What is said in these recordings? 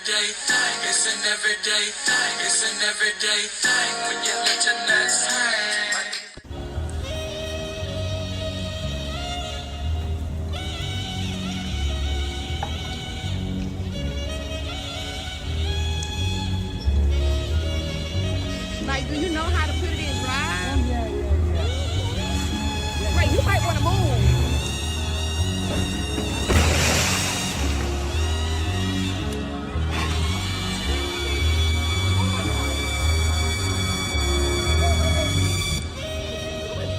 everyday thing. It's an everyday thing. It's an everyday thing when you let your nuts hang. Like, do you know how to put it in drive? Yeah. Wait, you might want to move.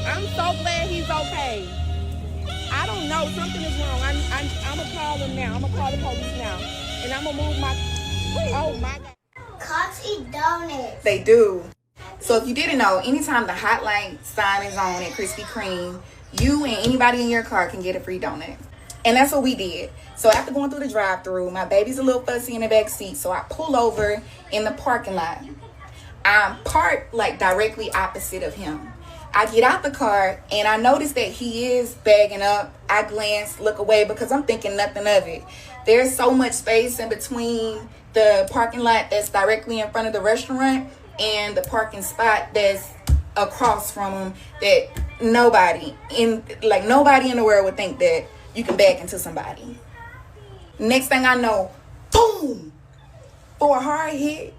I'm so glad he's okay. I don't know. Something is wrong. I'm going to call him now. I'm going to call the police now. And I'm going to move my... Oh, my God. Cops eat donuts. They do. So if you didn't know, anytime the hotline sign is on at Krispy Kreme, you and anybody in your car can get a free donut. And that's what we did. So after going through the drive-thru, my baby's a little fussy in the back seat, so I pull over in the parking lot. I'm parked like directly opposite of him. I get out the car and I notice that he is bagging up. I glance, look away because I'm thinking nothing of it. There's so much space in between the parking lot that's directly in front of the restaurant and the parking spot that's across from him that nobody in the world would think that you can back into somebody. Next thing I know, boom! For a hard hit,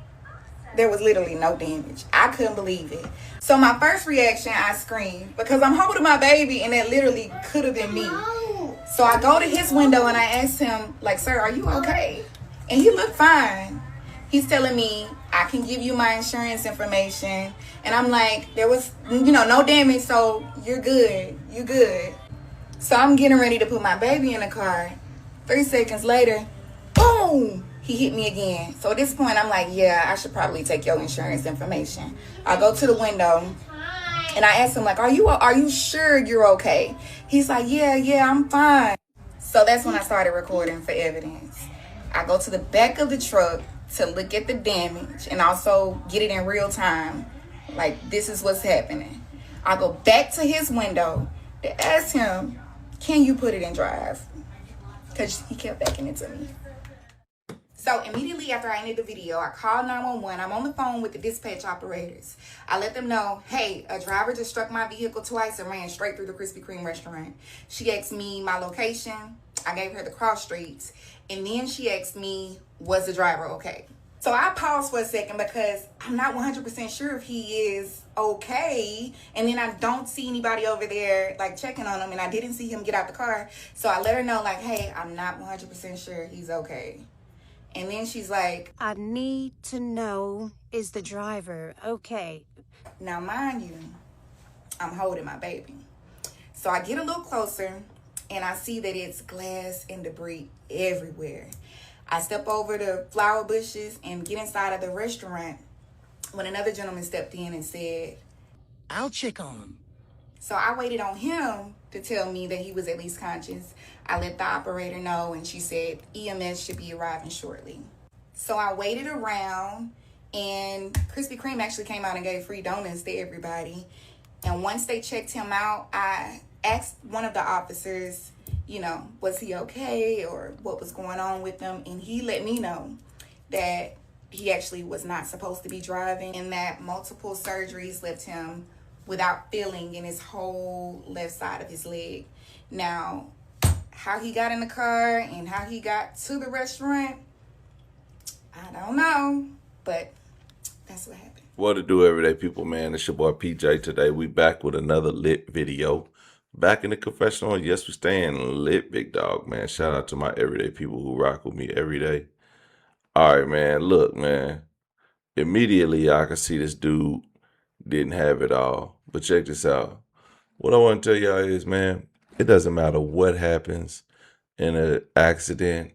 there was literally no damage. I couldn't believe it. So my first reaction, I screamed because I'm holding my baby and that literally could have been me. So I go to his window and I asked him, like, sir, are you okay? And he looked fine. He's telling me I can give you my insurance information. And I'm like, there was, no damage, so you're good. You're good. So I'm getting ready to put my baby in the car. 3 seconds later, boom! He hit me again. So at this point, I'm like, yeah, I should probably take your insurance information. I go to the window and I ask him, like, are you sure you're okay? He's like, yeah, I'm fine. So that's when I started recording for evidence. I go to the back of the truck to look at the damage and also get it in real time. Like, this is what's happening. I go back to his window to ask him, can you put it in drive? Because he kept backing into me. So immediately after I ended the video, I called 911. I'm on the phone with the dispatch operators. I let them know, hey, a driver just struck my vehicle twice and ran straight through the Krispy Kreme restaurant. She asked me my location. I gave her the cross streets. And then she asked me, was the driver okay? So I paused for a second because I'm not 100% sure if he is okay. And then I don't see anybody over there like checking on him, and I didn't see him get out the car. So I let her know, like, hey, I'm not 100% sure he's okay. And then she's like, I need to know, is the driver okay? now mind you, I'm holding my baby. So I get a little closer and I see that it's glass and debris everywhere. I step over the flower bushes and get inside of the restaurant when another gentleman stepped in and said, I'll check on him. so I waited on him to tell me that he was at least conscious. I let the operator know and she said EMS should be arriving shortly. So I waited around and Krispy Kreme actually came out and gave free donuts to everybody. And once they checked him out, I asked one of the officers, was he okay or what was going on with him? And he let me know that he actually was not supposed to be driving and that multiple surgeries left him without feeling in his whole left side of his leg. Now, how he got in the car and how he got to the restaurant, I don't know, but that's what happened. What to do, everyday people, man? It's your boy PJ. Today we back with another lit video. Back in the confessional. Yes, we staying lit, big dog, man. Shout out to my everyday people who rock with me every day. All right, man. Look, man. Immediately I could see this dude didn't have it all. But check this out. What I want to tell y'all is, man, it doesn't matter what happens in an accident.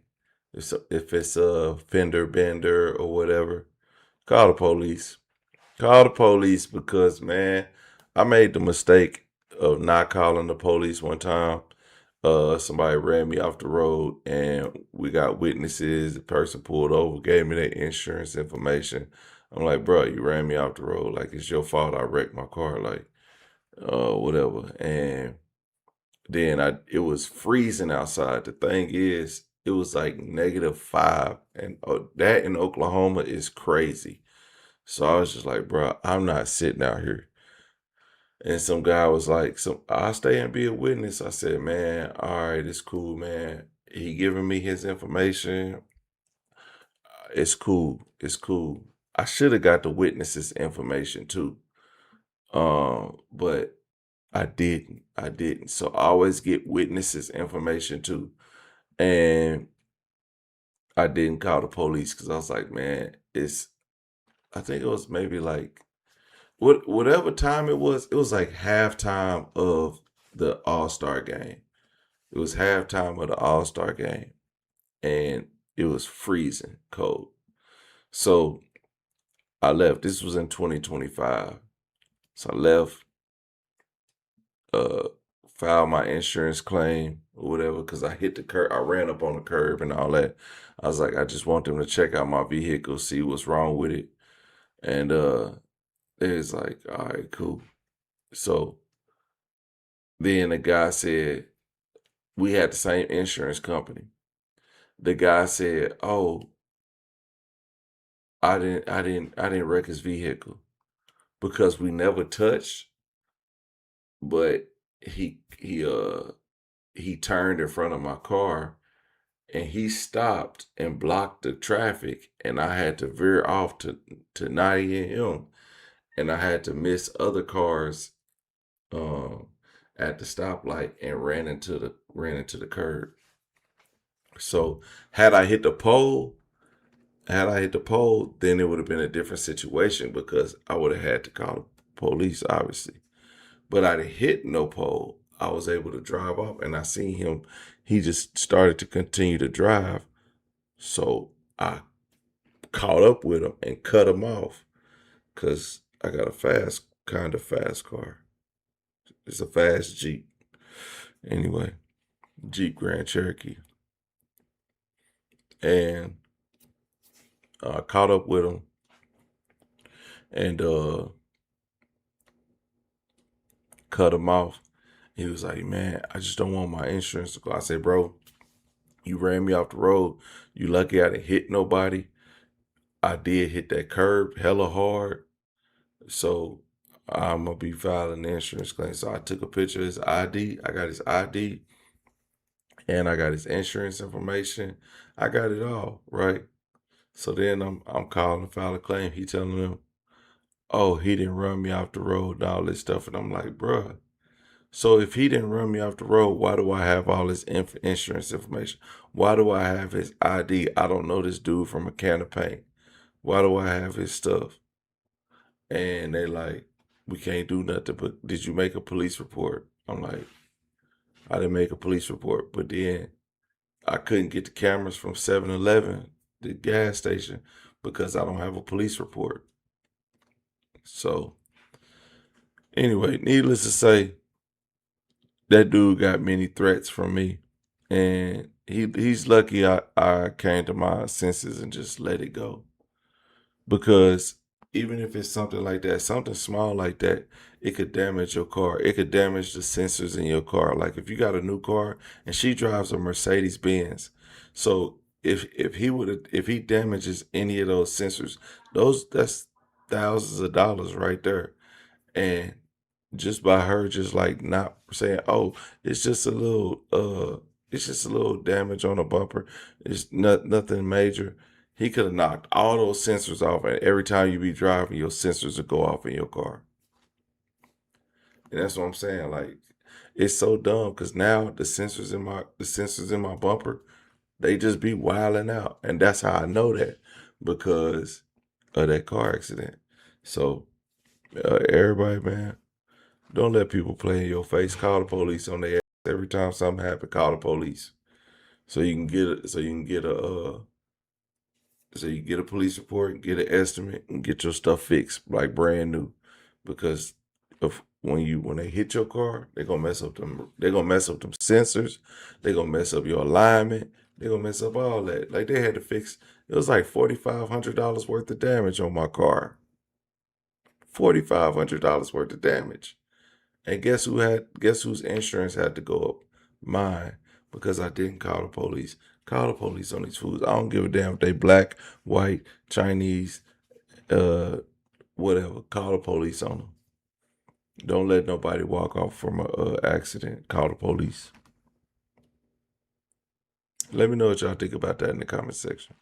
If it's a fender bender or whatever, call the police. Call the police because, man, I made the mistake of not calling the police one time. Somebody ran me off the road and we got witnesses. The person pulled over, gave me their insurance information. I'm like, bro, you ran me off the road. Like, it's your fault I wrecked my car. Like, whatever. And then it was freezing outside. The thing is, it was like -5, and that in Oklahoma is crazy. So I was just like, bro, I'm not sitting out here. And some guy was like, I'll stay and be a witness. I said, man, all right, it's cool, man. He giving me his information. It's cool. It's cool. I should have got the witness's information too. But I didn't. I didn't. So I always get witnesses' information too. And I didn't call the police because I was like, man, I think it was maybe like whatever time it was like halftime of the All-Star game. It was halftime of the All-Star game. And it was freezing cold. So I left. This was in 2025. So I left, filed my insurance claim or whatever, because I hit the curb. I ran up on the curb and all that. I was like, I just want them to check out my vehicle, see what's wrong with it. And it was like, all right, cool. So then the guy said, we had the same insurance company. The guy said, oh, I didn't wreck his vehicle because we never touched, but he turned in front of my car and he stopped and blocked the traffic, and I had to veer off to not hit him, and I had to miss other cars at the stoplight and ran into the curb. So had I hit the pole, then it would have been a different situation because I would have had to call the police, obviously. But I didn't hit no pole. I was able to drive off, and I seen him. He just started to continue to drive. So I caught up with him and cut him off because I got a kind of fast car. It's a fast Jeep. Anyway, Jeep Grand Cherokee. And I caught up with him and cut him off. He was like, man, I just don't want my insurance to go. I said, bro, you ran me off the road. You lucky I didn't hit nobody. I did hit that curb hella hard. So I'm going to be filing the insurance claim. So I took a picture of his ID. I got his ID and I got his insurance information. I got it all, right? So then I'm calling to file a claim. He telling them, oh, he didn't run me off the road and all this stuff. And I'm like, bruh, so if he didn't run me off the road, why do I have all this insurance information? Why do I have his ID? I don't know this dude from a can of paint. Why do I have his stuff? And they like, we can't do nothing, but did you make a police report? I'm like, I didn't make a police report, but then I couldn't get the cameras from 7-Eleven, the gas station, because I don't have a police report. So anyway, needless to say, that dude got many threats from me, and he's lucky I came to my senses and just let it go. Because even if it's something like that, something small like that, it could damage your car. It could damage the sensors in your car. Like if you got a new car and she drives a Mercedes Benz, so if he damages any of those sensors, that's thousands of dollars right there. And just by her just like not saying, oh, it's just a little damage on a bumper, it's nothing major. He could have knocked all those sensors off, and every time you be driving, your sensors will go off in your car. And that's what I'm saying. Like, it's so dumb because now the sensors in my bumper, they just be wilding out, and that's how I know that, because of that car accident. So everybody, man, don't let people play in your face. Call the police on their ass every time something happens. Call the police so you can get a police report, get an estimate, and get your stuff fixed like brand new. Because when they hit your car, they're gonna mess up them sensors, they're gonna mess up your alignment, they're gonna mess up all that. Like they had to fix, it was like $4,500 worth of damage on my car. $4,500 worth of damage. And guess whose insurance had to go up? Mine, because I didn't call the police. Call the police on these foods. I don't give a damn if they black, white, Chinese, whatever. Call the police on them. Don't let nobody walk off from a accident. Call the police. Let me know what y'all think about that in the comment section.